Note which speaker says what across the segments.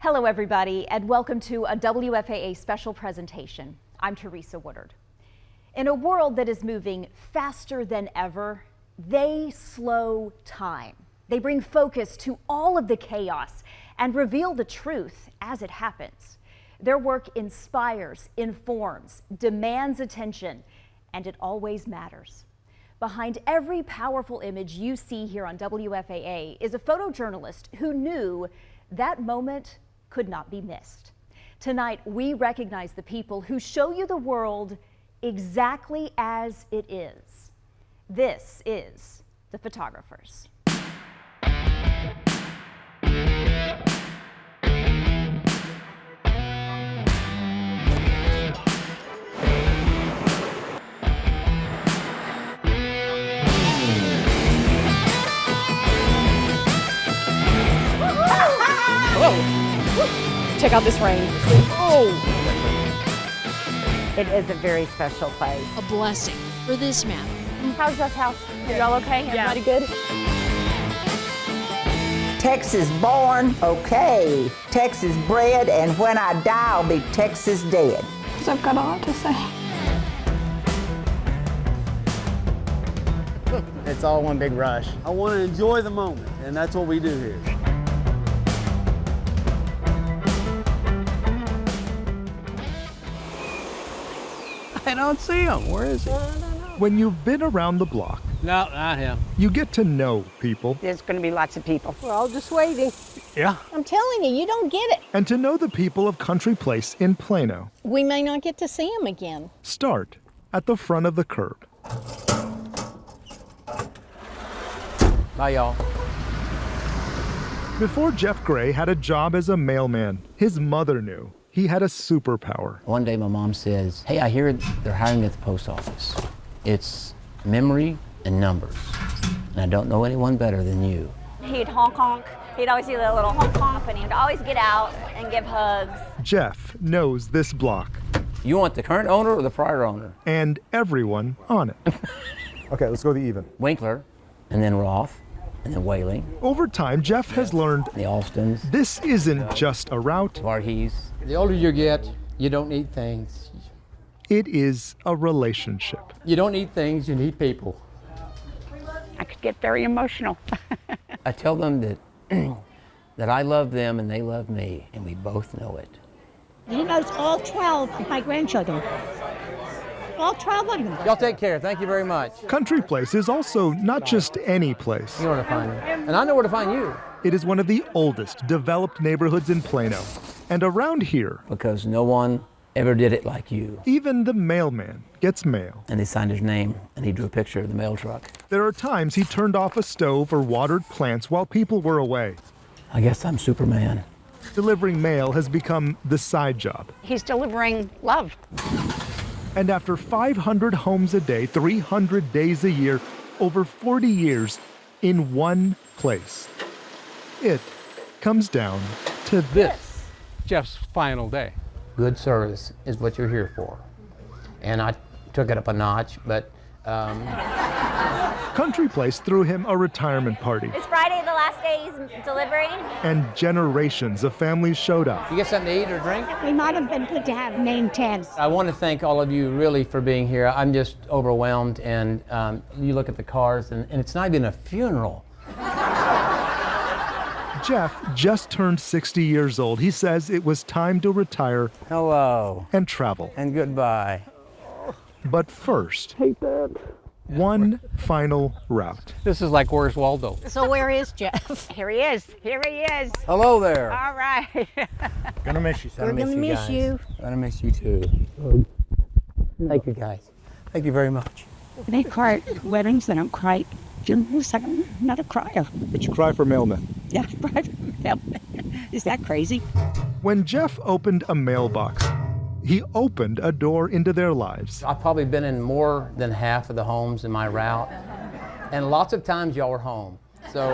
Speaker 1: Hello everybody, and welcome to a WFAA special presentation. I'm Teresa Woodard. In a world that is moving faster than ever, they slow time. They bring focus to all of the chaos and reveal the truth as it happens. Their work inspires, informs, demands attention, and it always matters. Behind every powerful image you see here on WFAA is a photojournalist who knew that moment could not be missed. Tonight, we recognize the people who show you the world exactly as it is. This is The Photographers.
Speaker 2: Check out this rain. Oh!
Speaker 3: It is a very special place.
Speaker 4: A blessing for this man.
Speaker 2: How's this house? Are y'all okay? Everybody good?
Speaker 3: Texas born, okay. Texas bred, and when I die, I'll be Texas dead.
Speaker 2: So I've got a lot to say.
Speaker 5: It's all one big rush. I want to enjoy the moment, and that's what we do here. I don't see him. Where is he?
Speaker 6: When you've been around the block,
Speaker 5: No, not him.
Speaker 6: you get to know people.
Speaker 3: There's going to be lots of people.
Speaker 2: We're all just waiting.
Speaker 5: Yeah.
Speaker 2: I'm telling you, you don't get it.
Speaker 6: And to know the people of Country Place in Plano.
Speaker 2: We may not get to see them again.
Speaker 6: Start at the front of the curb.
Speaker 5: Bye, y'all.
Speaker 6: Before Jeff Gray had a job as a mailman, his mother knew he had a superpower.
Speaker 7: One day my mom says, "Hey, I hear they're hiring at the post office. It's memory and numbers. And I don't know anyone better than you."
Speaker 8: He'd honk honk. He'd always do that little honk honk, and he'd always get out and give hugs.
Speaker 6: Jeff knows this block
Speaker 7: You want the current owner or the prior owner?
Speaker 6: and everyone on it.
Speaker 9: Okay, let's go the even.
Speaker 7: Winkler, and then Roth, and then Whaling,
Speaker 6: Over time, Jeff has learned
Speaker 7: the Alstons,
Speaker 6: this isn't just a route,
Speaker 7: Varghese.
Speaker 5: The older you get, you don't need things.
Speaker 6: it is a relationship.
Speaker 5: You don't need things, you need people.
Speaker 3: I could get very emotional.
Speaker 7: I tell them that that I love them and they love me, and we both know it.
Speaker 10: He knows all 12 of my grandchildren. All 12 of them.
Speaker 5: Y'all take care. Thank you very much.
Speaker 6: Country Place is also not just any place.
Speaker 5: You know where to find me. And I know where to find you.
Speaker 6: It is one of the oldest developed neighborhoods in Plano. And around here,
Speaker 7: Because no one ever did it like you.
Speaker 6: even the mailman gets mail.
Speaker 7: And they signed his name, and he drew a picture of the mail truck.
Speaker 6: There are times he turned off a stove or watered plants while people were away.
Speaker 7: I guess I'm Superman.
Speaker 6: Delivering mail has become the side job.
Speaker 3: He's delivering love.
Speaker 6: And after 500 homes a day, 300 days a year, over 40 years in one place, it comes down to this.
Speaker 5: Jeff's final day.
Speaker 7: Good service is what you're here for. And I took it up a notch, but
Speaker 6: Country Place threw him a retirement party,
Speaker 8: Is Friday the last day he's delivering?
Speaker 6: and generations of families showed up.
Speaker 5: You get something to eat or drink?
Speaker 10: We might have been good to have name tags.
Speaker 7: I want to thank all of you really for being here. I'm just overwhelmed, and you look at the cars, and it's not even a funeral.
Speaker 6: Jeff just turned 60 years old. He says it was time to retire
Speaker 7: Hello,
Speaker 6: and travel.
Speaker 7: and goodbye.
Speaker 6: But first, one final route.
Speaker 5: This is like Where's Waldo?
Speaker 2: So where is Jeff?
Speaker 3: Here he is. Here he is.
Speaker 5: Hello there.
Speaker 3: All right.
Speaker 9: Gonna miss you, son.
Speaker 10: We're going to miss you.
Speaker 7: Gonna miss you too. Thank you guys. Thank you very much.
Speaker 10: They cry at weddings, they don't cry. Funerals, I'm not a crier.
Speaker 6: But you cry for mailmen.
Speaker 10: Yeah, right. Is that crazy?
Speaker 6: When Jeff opened a mailbox, he opened a door into their lives.
Speaker 7: I've probably been in more than half of the homes in my route, and lots of times y'all were home. So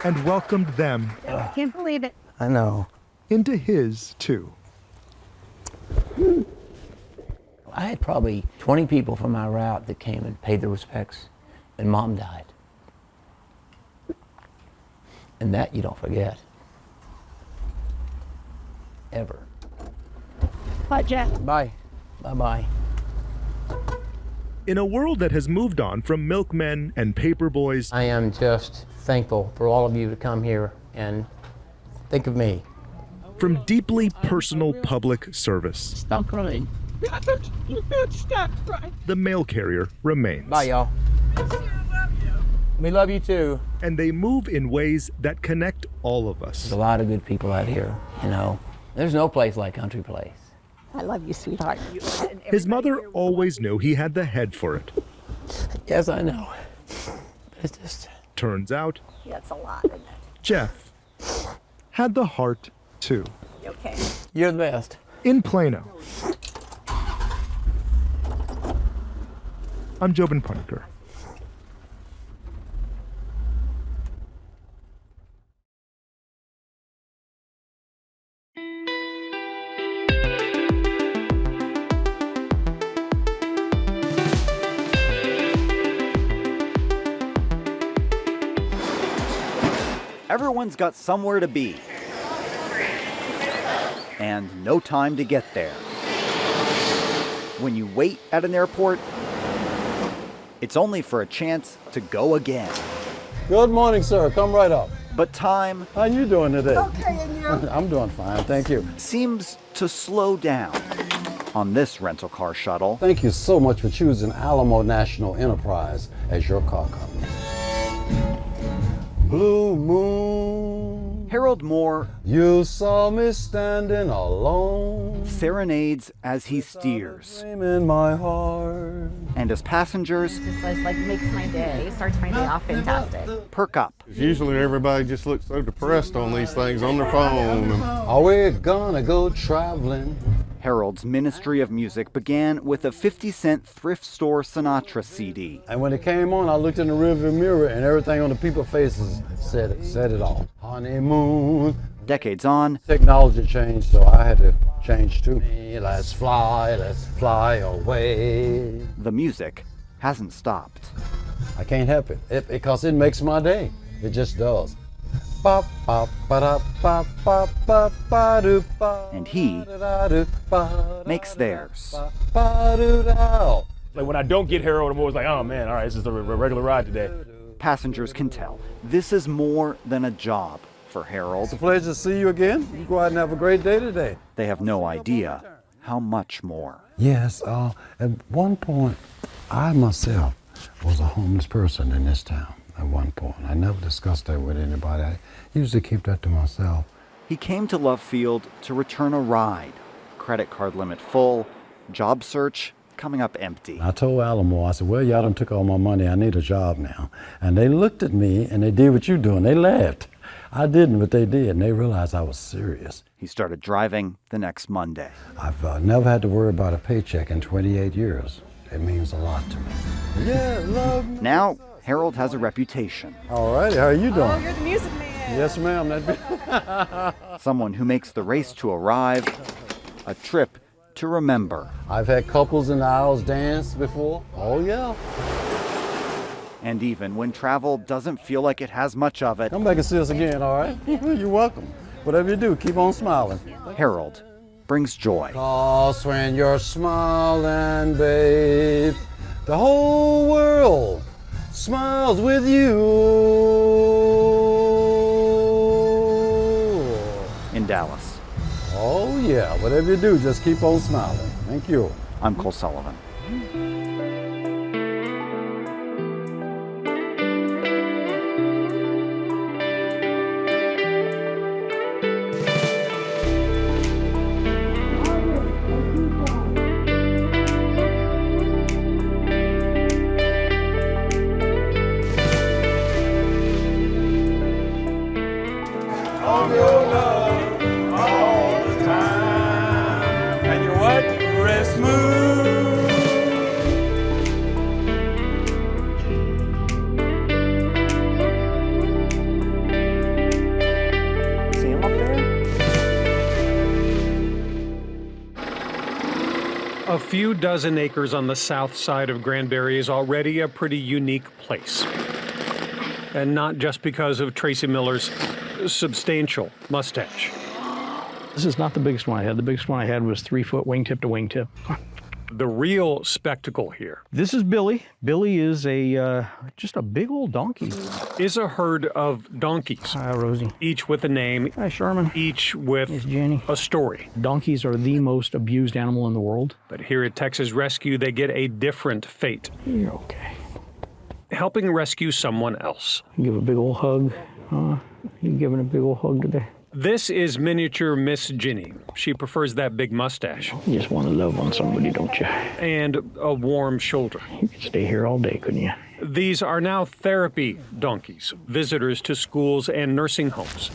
Speaker 6: And welcomed them
Speaker 10: I can't believe it.
Speaker 7: I know.
Speaker 6: into his too.
Speaker 7: I had probably 20 people from my route that came and paid their respects, and Mom died. And that you don't forget. ever.
Speaker 10: Bye, Jeff.
Speaker 7: Bye. Bye-bye.
Speaker 6: In a world that has moved on from milkmen and paperboys,
Speaker 7: I am just thankful for all of you to come here and think of me.
Speaker 6: from deeply personal public service,
Speaker 10: Stop crying. Stop crying.
Speaker 6: the mail carrier remains.
Speaker 7: Bye, y'all. We love you too.
Speaker 6: And they move in ways that connect all of us.
Speaker 7: There's a lot of good people out here, you know. There's no place like Country Place.
Speaker 10: I love you, sweetheart.
Speaker 6: His mother always knew he had the head for it.
Speaker 7: Yes, I know. But it's just...
Speaker 6: Turns out,
Speaker 10: That's a lot, isn't it?
Speaker 6: Jeff had the heart too.
Speaker 10: Okay.
Speaker 7: You're the best.
Speaker 6: In Plano, I'm Jobin Punker.
Speaker 11: Everyone's got somewhere to be, and no time to get there. When you wait at an airport, it's only for a chance to go again.
Speaker 5: Good morning, sir. Come right up.
Speaker 11: But time
Speaker 5: How you doing today?
Speaker 10: Okay, and you?
Speaker 5: I'm doing fine, thank you.
Speaker 11: seems to slow down on this rental car shuttle.
Speaker 5: Thank you so much for choosing Alamo National Enterprise as your car company. Blue moon,
Speaker 11: Harold Moore
Speaker 5: you saw me standing alone.
Speaker 11: serenades as he steers,
Speaker 5: Dream in my heart.
Speaker 11: and as passengers
Speaker 8: Just like makes my day, starts my day off fantastic.
Speaker 11: perk up.
Speaker 9: Usually everybody just looks so depressed on these things on their phone.
Speaker 5: Are we gonna go traveling?
Speaker 11: Harold's ministry of music began with a 50-cent thrift store Sinatra CD.
Speaker 5: And when it came on, I looked in the rearview mirror and everything on the people's faces said it all. Honeymoon.
Speaker 11: Decades on,
Speaker 5: Technology changed, so I had to change too. Let's fly away.
Speaker 11: the music hasn't stopped.
Speaker 5: I can't help it because it makes my day. It just does.
Speaker 11: And he makes theirs.
Speaker 12: Like when I don't get Harold, I'm always like, oh man, all right, this is a regular ride today.
Speaker 11: Passengers can tell this is more than a job for Harold.
Speaker 5: It's a pleasure to see you again. You go out and have a great day today.
Speaker 11: They have no idea how much more.
Speaker 5: Yes, at one point, I myself was a homeless person in this town at one point. I never discussed that with anybody. I usually keep that to myself.
Speaker 11: He came to Love Field to return a ride. Credit card limit full, job search coming up empty.
Speaker 5: I told Alamo, I said, well, y'all done took all my money. I need a job now. And they looked at me and they did what you doing. They laughed. I didn't, but they did, and they realized I was serious.
Speaker 11: He started driving the next Monday.
Speaker 5: I've never had to worry about a paycheck in 28 years. It means a lot to me. Yeah, love me.
Speaker 11: Now, Harold has a reputation.
Speaker 5: All righty, how are you doing?
Speaker 8: Oh, you're the music man.
Speaker 5: Yes, ma'am.
Speaker 11: Someone who makes the race to arrive a trip to remember.
Speaker 5: I've had couples in the aisles dance before. Oh, yeah.
Speaker 11: And even when travel doesn't feel like it has much of it,
Speaker 5: Come back and see us again, all right? You're welcome. Whatever you do, keep on smiling.
Speaker 11: Harold brings joy.
Speaker 5: 'Cause when you're smiling, babe, the whole world smiles with you.
Speaker 11: In Dallas,
Speaker 5: Oh, yeah. Whatever you do, just keep on smiling. Thank you.
Speaker 11: I'm Cole Sullivan.
Speaker 12: And you're what? Rest smooth.
Speaker 11: See him up there?
Speaker 13: A few dozen acres on the south side of Granbury is already a pretty unique place. And not just because of Tracy Miller's substantial mustache.
Speaker 14: This is not the biggest one I had. The biggest one I had was 3 foot wingtip to wingtip.
Speaker 13: The real spectacle here
Speaker 14: This is Billy. Billy is just a big old donkey.
Speaker 13: is a herd of donkeys.
Speaker 14: Hi, Rosie.
Speaker 13: Each with a name.
Speaker 14: Hi, Sherman.
Speaker 13: Each with
Speaker 14: Jenny.
Speaker 13: a story.
Speaker 14: Donkeys are the most abused animal in the world.
Speaker 13: But here at Texas Rescue, they get a different fate.
Speaker 14: You're okay.
Speaker 13: Helping rescue someone else.
Speaker 14: Give a big old hug. You giving a big old hug today?
Speaker 13: This is miniature Miss Ginny. She prefers that big mustache.
Speaker 14: You just want to love on somebody, don't you?
Speaker 13: And a warm shoulder.
Speaker 14: You could stay here all day, couldn't you?
Speaker 13: These are now therapy donkeys, visitors to schools and nursing homes.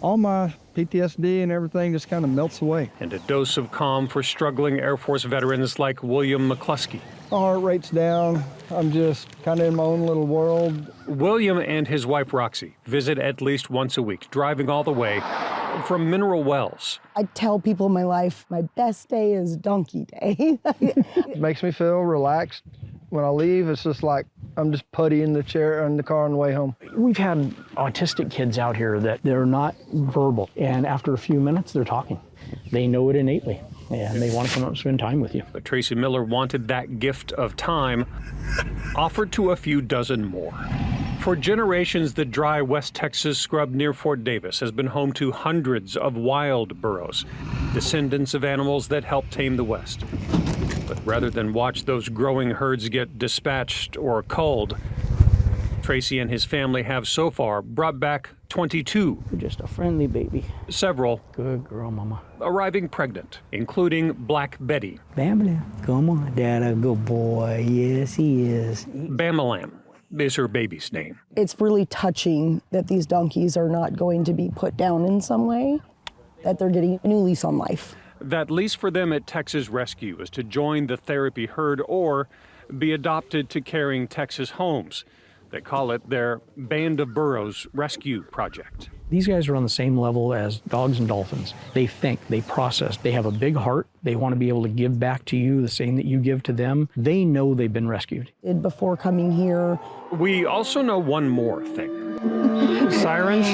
Speaker 15: All my PTSD and everything just kind of melts away.
Speaker 13: And a dose of calm for struggling Air Force veterans like William McCluskey.
Speaker 15: My heart rate's down. I'm just kind of in my own little world.
Speaker 13: William and his wife Roxy visit at least once a week, driving all the way from Mineral Wells.
Speaker 16: I tell people in my life, my best day is donkey day.
Speaker 15: It makes me feel relaxed. When I leave, it's just like I'm just putty in the chair in the car on the way home.
Speaker 14: We've had autistic kids out here that they're not verbal, and after a few minutes, they're talking. They know it innately, and they want to come up and spend time with you.
Speaker 13: But Tracy Miller wanted that gift of time offered to a few dozen more. For generations, the dry West Texas scrub near Fort Davis has been home to hundreds of wild burros, descendants of animals that helped tame the West. But rather than watch those growing herds get dispatched or culled, Tracy and his family have so far brought back 22.
Speaker 14: Just a friendly baby.
Speaker 13: Several.
Speaker 14: Good girl, Mama.
Speaker 13: Arriving pregnant, including Black Betty.
Speaker 14: Bamala, come on, Dad, a good boy. Yes, he is.
Speaker 13: Bamalam is her baby's name.
Speaker 16: It's really touching that these donkeys are not going to be put down in some way, that they're getting a new lease on life.
Speaker 13: That lease for them at Texas Rescue is to join the therapy herd or be adopted to caring Texas homes. They call it their Band of Burros Rescue Project.
Speaker 14: These guys are on the same level as dogs and dolphins. They think, they process, they have a big heart. They want to be able to give back to you the same that you give to them. They know they've been rescued.
Speaker 16: Before coming here.
Speaker 13: We also know one more thing.
Speaker 14: Sirens.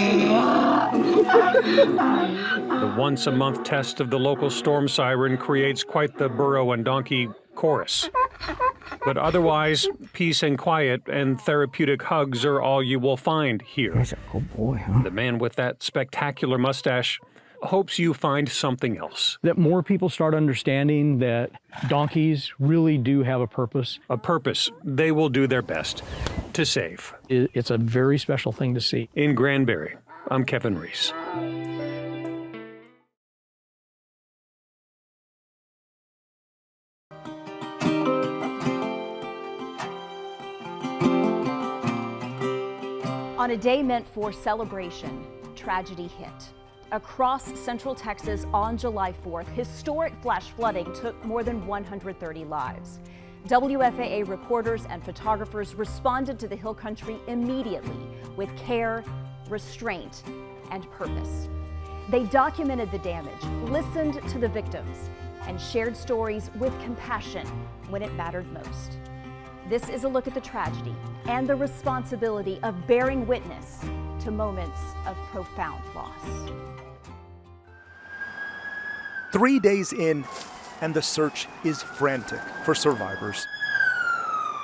Speaker 13: The once-a-month test of the local storm siren creates quite the burro and donkey chorus. But otherwise, peace and quiet and therapeutic hugs are all you will find here.
Speaker 14: He's a good boy, huh?
Speaker 13: The man with that spectacular mustache hopes you find something else.
Speaker 14: That more people start understanding that donkeys really do have a purpose.
Speaker 13: A purpose they will do their best to save.
Speaker 14: It's a very special thing to see.
Speaker 13: In Granbury, I'm Kevin Reese.
Speaker 1: On a day meant for celebration, tragedy hit. Across Central Texas on July 4th, historic flash flooding took more than 130 lives. WFAA reporters and photographers responded to the Hill Country immediately with care, restraint, and purpose. They documented the damage, listened to the victims, and shared stories with compassion when it mattered most. This is a look at the tragedy and the responsibility of bearing witness to moments of profound loss.
Speaker 6: 3 days in, and the search is frantic for survivors.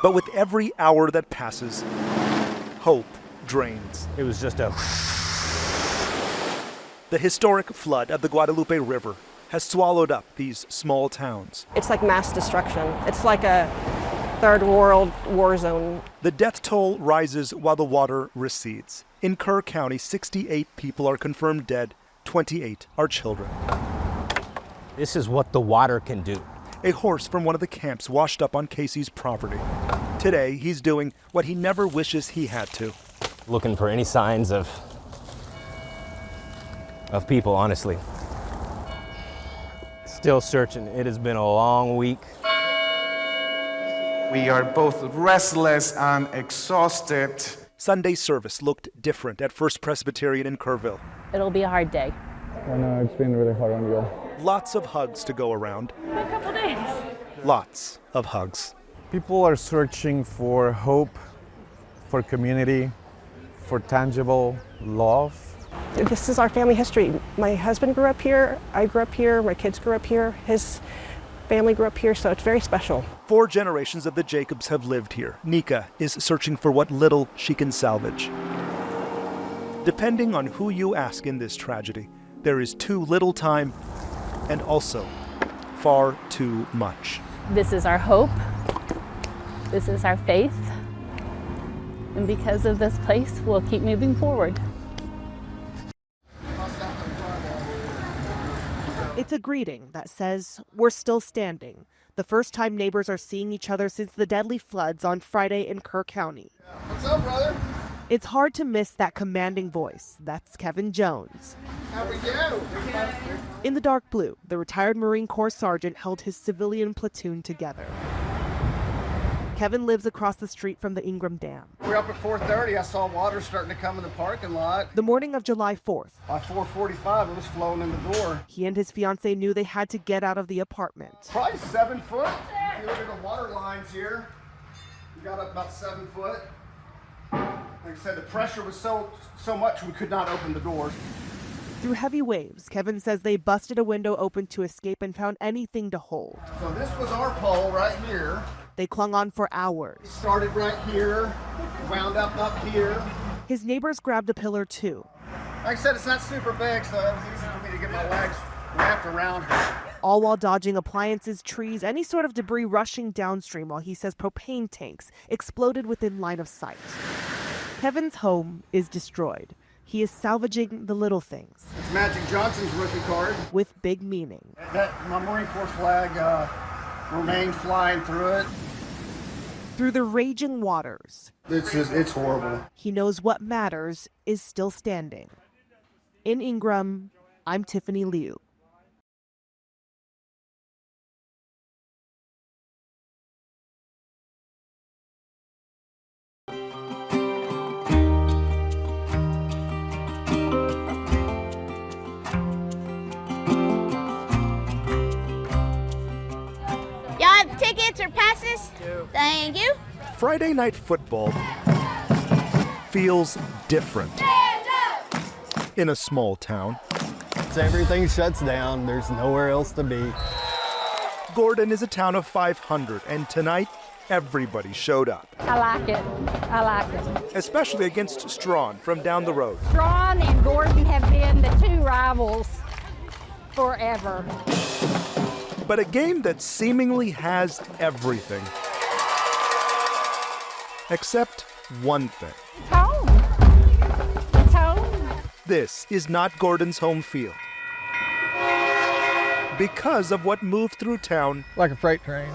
Speaker 6: But with every hour that passes, hope drains.
Speaker 12: It was just a...
Speaker 6: The historic flood of the Guadalupe River has swallowed up these small towns.
Speaker 17: It's like mass destruction. It's like a third world war zone.
Speaker 6: The death toll rises while the water recedes. In Kerr County, 68 people are confirmed dead, 28 are children.
Speaker 18: This is what the water can do.
Speaker 6: A horse from one of the camps washed up on Casey's property. Today, he's doing what he never wishes he had to.
Speaker 18: Looking for any signs of people, honestly. Still searching. It has been a long week.
Speaker 19: We are both restless and exhausted.
Speaker 6: Sunday service looked different at First Presbyterian in Kerrville.
Speaker 20: It'll be a hard day.
Speaker 15: I know, it's been really hard on you all.
Speaker 6: Lots of hugs to go around.
Speaker 20: A couple days.
Speaker 6: Lots of hugs.
Speaker 21: People are searching for hope, for community, for tangible love.
Speaker 17: This is our family history. My husband grew up here, I grew up here, my kids grew up here, his family grew up here, so it's very special.
Speaker 6: 4 generations of the Jacobs have lived here. Nika is searching for what little she can salvage. Depending on who you ask in this tragedy, there is too little time and also far too much.
Speaker 20: This is our hope. This is our faith. And because of this place, we'll keep moving forward.
Speaker 4: It's a greeting that says, "We're still standing." The first time neighbors are seeing each other since the deadly floods on Friday in Kerr County.
Speaker 22: What's up, brother?
Speaker 4: It's hard to miss that commanding voice. That's Kevin Jones.
Speaker 22: How we do?
Speaker 4: In the dark blue, the retired Marine Corps sergeant held his civilian platoon together. Kevin lives across the street from the Ingram Dam.
Speaker 22: We're up at 4:30. I saw water starting to come in the parking lot.
Speaker 4: The morning of July 4th.
Speaker 22: By 4:45, it was flowing in the door.
Speaker 4: He and his fiancée knew they had to get out of the apartment.
Speaker 22: Probably 7 foot. If you look at the water lines here, we got up about 7 foot. Like I said, the pressure was so much we could not open the doors.
Speaker 4: Through heavy waves, Kevin says they busted a window open to escape and found anything to hold.
Speaker 22: So this was our pole right here.
Speaker 4: They clung on for hours.
Speaker 22: It started right here, wound up here.
Speaker 4: His neighbors grabbed a pillar too.
Speaker 22: Like I said, it's not super big, so it was easy for me to get my legs wrapped around her.
Speaker 4: All while dodging appliances, trees, any sort of debris rushing downstream while he says propane tanks exploded within line of sight. Kevin's home is destroyed. He is salvaging the little things.
Speaker 22: It's Magic Johnson's rookie card.
Speaker 4: With big meaning.
Speaker 22: My Marine Corps flag remained flying through it.
Speaker 4: Through the raging waters.
Speaker 22: It's horrible.
Speaker 4: He knows what matters is still standing. In Ingram, I'm Tiffany Liu.
Speaker 23: Y'all have tickets or passes? Thank you.
Speaker 6: Friday night football feels different in a small town.
Speaker 24: Everything shuts down. There's nowhere else to be.
Speaker 6: Gordon is a town of 500, and tonight, everybody showed up.
Speaker 2: I like it. I like it.
Speaker 6: Especially against Strawn from down the road.
Speaker 2: Strawn and Gordon have been the 2 rivals forever.
Speaker 6: But a game that seemingly has everything. Except one thing.
Speaker 2: It's home. It's home.
Speaker 6: This is not Gordon's home field. Because of what moved through town
Speaker 15: like a freight train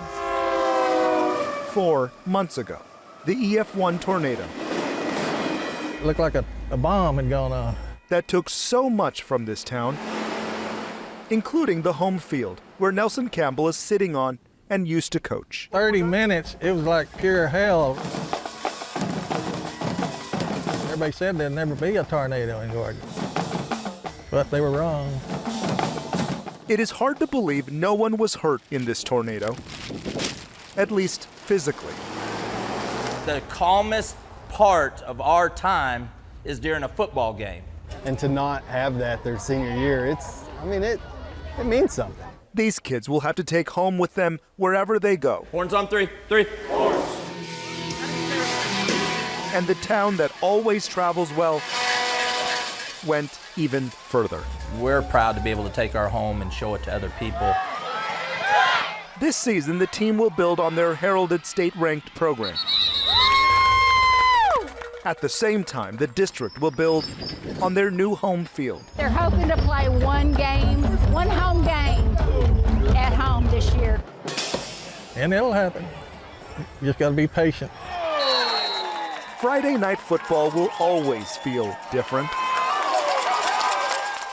Speaker 6: 4 months ago, the EF1 tornado.
Speaker 15: It looked like a bomb had gone off.
Speaker 6: That took so much from this town, including the home field, where Nelson Campbell is sitting on and used to coach.
Speaker 15: 30 minutes, it was like pure hell. Everybody said there'd never be a tornado in Gordon, but they were wrong.
Speaker 6: It is hard to believe no one was hurt in this tornado, at least physically.
Speaker 25: The calmest part of our time is during a football game.
Speaker 24: And to not have that their senior year, it means something.
Speaker 6: These kids will have to take home with them wherever they go.
Speaker 25: Horns on 3, 3. Horns.
Speaker 6: And the town that always travels well went even further.
Speaker 25: We're proud to be able to take our home and show it to other people.
Speaker 6: This season, the team will build on their heralded state-ranked program. At the same time, the district will build on their new home field.
Speaker 2: They're hoping to play one home game at home this year.
Speaker 15: And it'll happen. You just got to be patient.
Speaker 6: Friday night football will always feel different.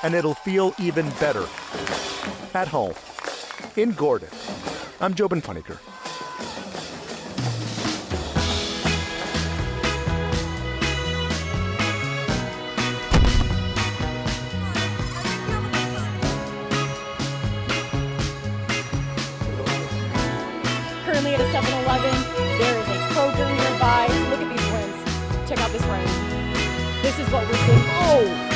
Speaker 6: And it'll feel even better at home in Gordon. I'm Jobin Paniker.
Speaker 4: Currently at a 7-Eleven, there is a Kroger nearby. Look at these rims. Check out this rim. This is what we're seeing. Oh!